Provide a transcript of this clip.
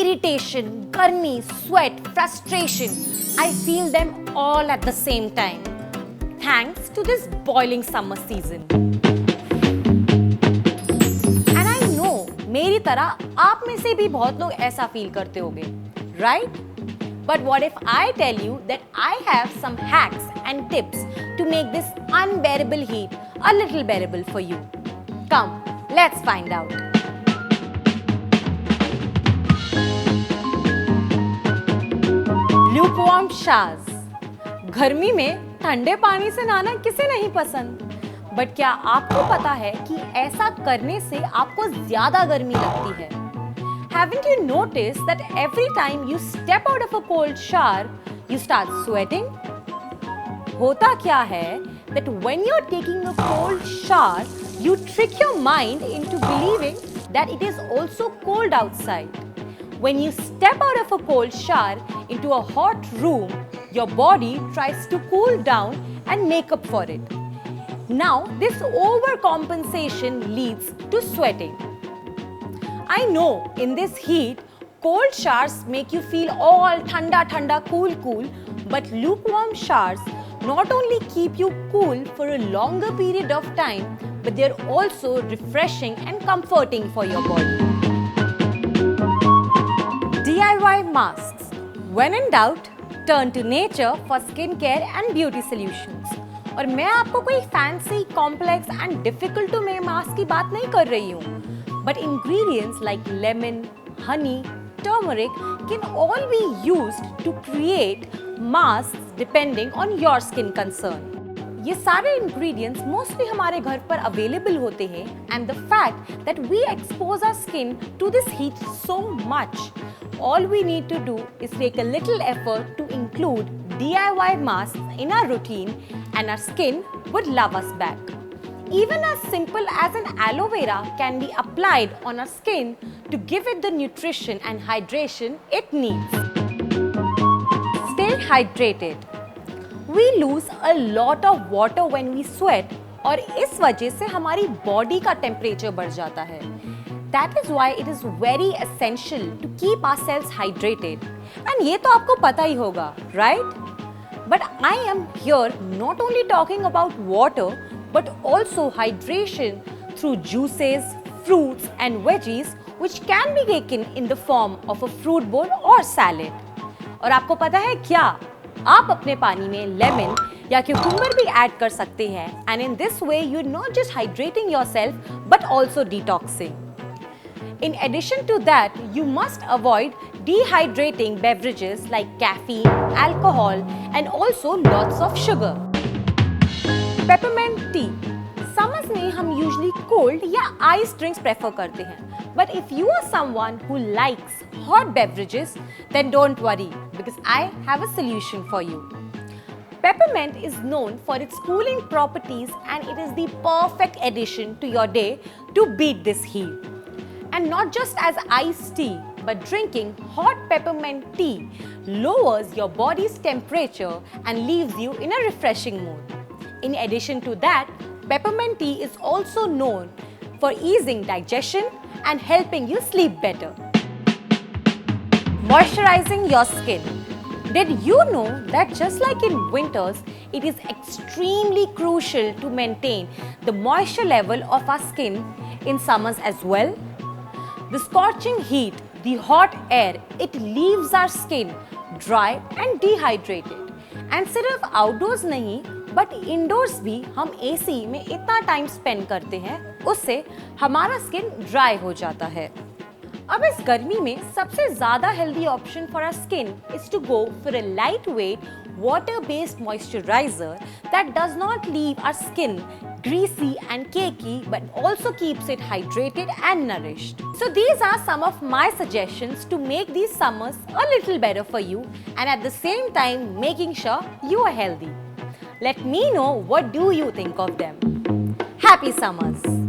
irritation, garmi, sweat, frustration. I feel them all at the same time. Thanks to this boiling summer season. And I know, मेरी तरह आप में से भी बहुत लोग ऐसा फील करते होंगे, right? But what if I tell you that I have some hacks and tips to make this unbearable heat a little bearable for you? Come, let's find out. Lukewarm showers. गर्मी में ठंडे पानी से नहाना किसे नहीं पसंद? बट क्या आपको पता है कि ऐसा करने से आपको ज्यादा गर्मी लगती है? Haven't you noticed that every time you step out of a cold shower, you start sweating? होता क्या है that when you're taking a cold shower, you trick your mind into believing that it is also cold outside. When you step out of a cold shower into a hot room, your body tries to cool down and make up for it. Now, this overcompensation leads to sweating. I know in this heat, cold showers make you feel all thanda, cool, but lukewarm showers not only keep you cool for a longer period of time, but they're also refreshing and comforting for your body. DIY masks. When in doubt, turn to nature for skincare and beauty solutions. और मैं आपको कोई fancy, complex and difficult to make mask की बात नहीं कर रही हूँ. But ingredients like lemon, honey, turmeric can all be used to create masks depending on your skin concern. ये सारे ingredients mostly हमारे घर पर available होते हैं and the fact that we expose our skin to this heat so much, all we need to do is take a little effort to include DIY masks in our routine and our skin would love us back. Even as simple as an aloe vera can be applied on our skin to give it the nutrition and hydration it needs. Stay hydrated. We lose a lot of water when we sweat और इस वजह से हमारी body का temperature बढ़ जाता है. That is why it is very essential to keep ourselves hydrated. And ये तो आपको पता ही होगा, right? But I am here not only talking about water, but also hydration through juices, fruits and veggies which can be taken in the form of a fruit bowl or salad. और आपको पता है क्या? आप अपने पानी में lemon या cucumber भी add कर सकते हैं and in this way you're not just hydrating yourself but also detoxing. In addition to that, you must avoid dehydrating beverages like caffeine, alcohol and also lots of sugar. Peppermint tea. Summers में हम usually cold या ice drinks prefer करते हैं. But if you are someone who likes hot beverages, then don't worry because I have a solution for you. Peppermint is known for its cooling properties and it is the perfect addition to your day to beat this heat. And not just as iced tea, but drinking hot peppermint tea lowers your body's temperature and leaves you in a refreshing mood. In addition to that, peppermint tea is also known for easing digestion and helping you sleep better. Moisturizing your skin. Did you know that just like in winters, it is extremely crucial to maintain the moisture level of our skin in summers as well? The scorching heat, the hot air, it leaves our skin dry and dehydrated. And सिर्फ outdoors नहीं, but indoors भी हम AC में इतना time spend करते हैं, उससे हमारा skin dry हो जाता है. अब इस गर्मी में सबसे ज़्यादा healthy option for our skin is to go for a lightweight water-based moisturizer that does not leave our skin greasy and cakey but also keeps it hydrated and nourished. So these are some of my suggestions to make these summers a little better for you and at the same time making sure you are healthy. Let me know what do you think of them. Happy summers!